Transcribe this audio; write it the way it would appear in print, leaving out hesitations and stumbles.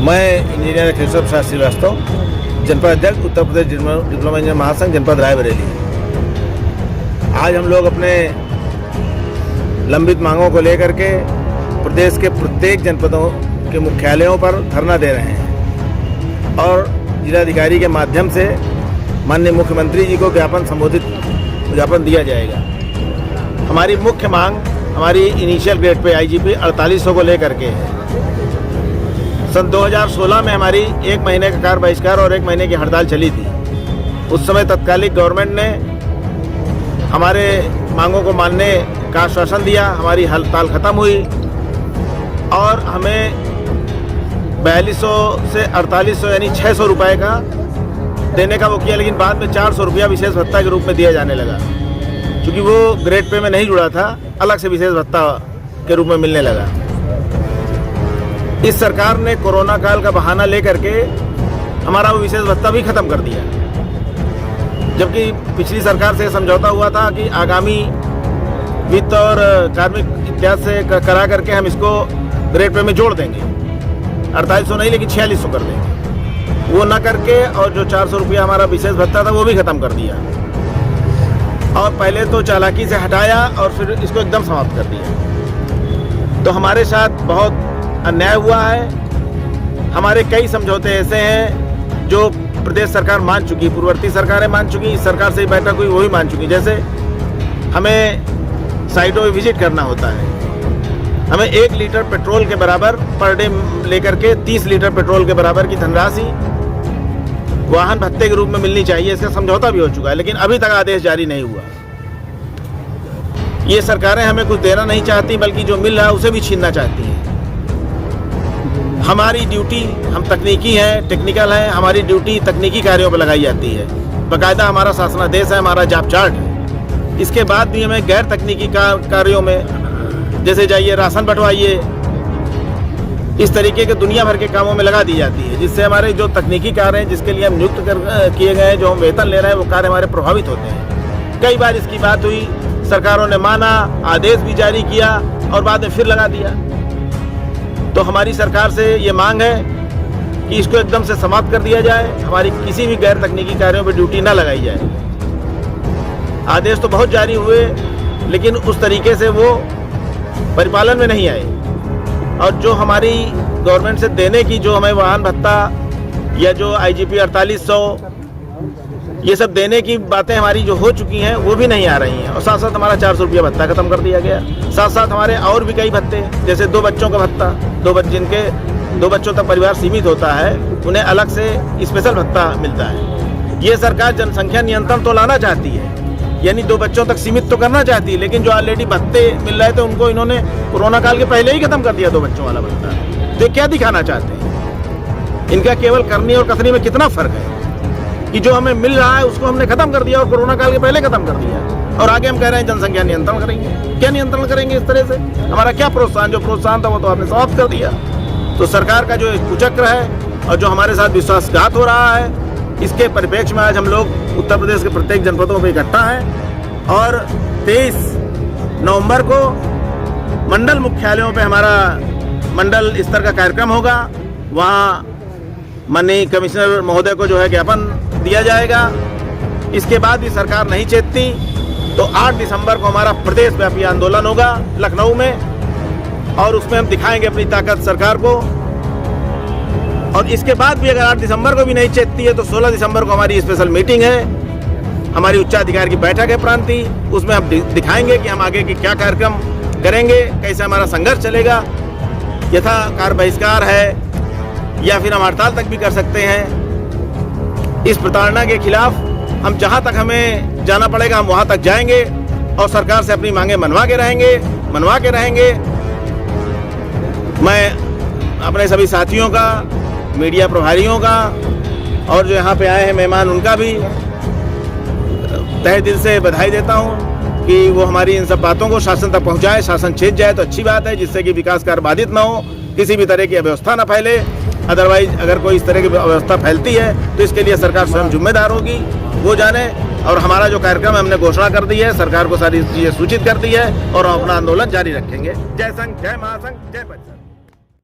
मैं इंजीनियर केशव प्रसाद श्रीवास्तव, जनपद अध्यक्ष उत्तर प्रदेश डिप्लोमा इंजीनियर महासंघ जनपद रायबरेली। आज हम लोग अपने लंबित मांगों को लेकर के प्रदेश के प्रत्येक जनपदों के मुख्यालयों पर धरना दे रहे हैं और जिलाधिकारी के माध्यम से माननीय मुख्यमंत्री जी को ज्ञापन दिया जाएगा। हमारी मुख्य मांग हमारी इनिशियल ग्रेड पे IGP 4800 को लेकर के है। सन 2016 में हमारी 1 महीने का कार्य बहिष्कार और 1 महीने की हड़ताल चली थी। उस समय तत्कालिक गवर्नमेंट ने हमारे मांगों को मानने का आश्वासन दिया, हमारी हड़ताल ख़त्म हुई और हमें 4200 से 4800 यानी 600 रुपये का देने का वो किया, लेकिन बाद में 400 रुपया विशेष भत्ता के रूप में दिया जाने लगा। क्योंकि वो ग्रेड पे में नहीं जुड़ा था, अलग से विशेष भत्ता के रूप में मिलने लगा। इस सरकार ने कोरोना काल का बहाना लेकर के हमारा वो विशेष भत्ता भी खत्म कर दिया, जबकि पिछली सरकार से समझौता हुआ था कि आगामी वित्त और कार्मिक इत्यादि से करा करके हम इसको ग्रेड पे में जोड़ देंगे। 4800 नहीं लेकिन 4600 कर देंगे। वो ना करके और जो 400 रुपया हमारा विशेष भत्ता था वो भी खत्म कर दिया और पहले तो चालाकी से हटाया और फिर इसको एकदम समाप्त कर दिया। तो हमारे साथ बहुत अन्याय हुआ है। हमारे कई समझौते ऐसे हैं जो प्रदेश सरकार मान चुकी, पूर्ववर्ती सरकारें मान चुकी, इस सरकार से ही बैठक हुई वो भी मान चुकी। जैसे हमें साइटों में विजिट करना होता है, हमें 1 लीटर पेट्रोल के बराबर पर डे लेकर के 30 लीटर पेट्रोल के बराबर की धनराशि वाहन भत्ते के रूप में मिलनी चाहिए। इसका समझौता भी हो चुका है, लेकिन अभी तक आदेश जारी नहीं हुआ। ये सरकारें हमें कुछ देना नहीं चाहती, बल्कि जो मिल रहा है उसे भी छीनना चाहती हैं। हमारी ड्यूटी, हम तकनीकी हैं, टेक्निकल हैं, हमारी ड्यूटी तकनीकी कार्यों पर लगाई जाती है। बाकायदा हमारा शासनादेश है, हमारा जॉब चार्ट है। इसके बाद भी हमें गैर तकनीकी कार्यों में, जैसे जाइए राशन बंटवाइए, इस तरीके के दुनिया भर के कामों में लगा दी जाती है, जिससे हमारे जो तकनीकी कार्य हैं, जिसके लिए हम नियुक्त किए गए हैं, जो हम वेतन ले रहे हैं, वो कार्य हमारे प्रभावित होते हैं। कई बार इसकी बात हुई, सरकारों ने माना, आदेश भी जारी किया और बाद में फिर लगा दिया। तो हमारी सरकार से ये मांग है कि इसको एकदम से समाप्त कर दिया जाए, हमारी किसी भी गैर तकनीकी कार्यों पर ड्यूटी ना लगाई जाए। आदेश तो बहुत जारी हुए, लेकिन उस तरीके से वो परिपालन में नहीं आए। और जो हमारी गवर्नमेंट से देने की, जो हमें वाहन भत्ता या जो IGP 4800 ये सब देने की बातें हमारी जो हो चुकी हैं वो भी नहीं आ रही हैं। और साथ साथ हमारा 400 रुपया भत्ता खत्म कर दिया गया। साथ साथ हमारे और भी कई भत्ते, जैसे 2 बच्चों का भत्ता, जिनके 2 बच्चों तक परिवार सीमित होता है, उन्हें अलग से स्पेशल भत्ता मिलता है। ये सरकार जनसंख्या नियंत्रण तो लाना चाहती है, यानी 2 बच्चों तक सीमित तो करना चाहती है, लेकिन जो ऑलरेडी भत्ते मिल रहे थे उनको इन्होंने कोरोना काल के पहले ही खत्म कर दिया 2 बच्चों वाला भत्ता। तो क्या दिखाना चाहते हैं? इनका केवल करनी और कथनी में कितना फर्क है कि जो हमें मिल रहा है उसको हमने खत्म कर दिया और कोरोना काल के पहले खत्म कर दिया, और आगे हम कह रहे हैं जनसंख्या नियंत्रण करेंगे। क्या नियंत्रण करेंगे इस तरह से? हमारा क्या प्रोत्साहन, जो प्रोत्साहन था वो तो आपने समाप्त कर दिया। तो सरकार का जो एक कुचक्र है और जो हमारे साथ विश्वासघात हो रहा है, इसके परिप्रेक्ष्य में आज हम लोग उत्तर प्रदेश के प्रत्येक जनपदों में इकट्ठा हैं और 23 नवंबर को मंडल मुख्यालयों पे हमारा मंडल स्तर का कार्यक्रम होगा। वहाँ माननीय कमिश्नर महोदय को जो है ज्ञापन दिया जाएगा। इसके बाद भी सरकार नहीं चेतती तो 8 दिसंबर को हमारा प्रदेश व्यापी आंदोलन होगा लखनऊ में, और उसमें हम दिखाएंगे अपनी ताकत सरकार को। और इसके बाद भी अगर 8 दिसंबर को भी नहीं चेतती है तो 16 दिसंबर को हमारी स्पेशल मीटिंग है, हमारी उच्चाधिकार की बैठक है प्रांतीय। उसमें हम दिखाएंगे कि हम आगे की क्या कार्यक्रम करेंगे, कैसे हमारा संघर्ष चलेगा। यथा कार्य बहिष्कार है या फिर हम हड़ताल तक भी कर सकते हैं। इस प्रताड़ना के खिलाफ हम जहां तक हमें जाना पड़ेगा हम वहां तक जाएंगे और सरकार से अपनी मांगे मनवा के रहेंगे। मैं अपने सभी साथियों का, मीडिया प्रभारियों का और जो यहाँ पे आए हैं मेहमान, उनका भी तहे दिल से बधाई देता हूँ कि वो हमारी इन सब बातों को शासन तक पहुँचाए। शासन चेत जाए तो अच्छी बात है, जिससे कि विकास कार्य बाधित न हो, किसी भी तरह की अव्यवस्था न फैले। अदरवाइज अगर कोई इस तरह की अवस्था फैलती है तो इसके लिए सरकार स्वयं जिम्मेदार होगी, वो जाने। और हमारा जो कार्यक्रम हमने घोषणा कर दी है, सरकार को सारी चीजें सूचित कर दी है और हम अपना आंदोलन जारी रखेंगे। जय संघ, जय महासंघ, जय परिषद।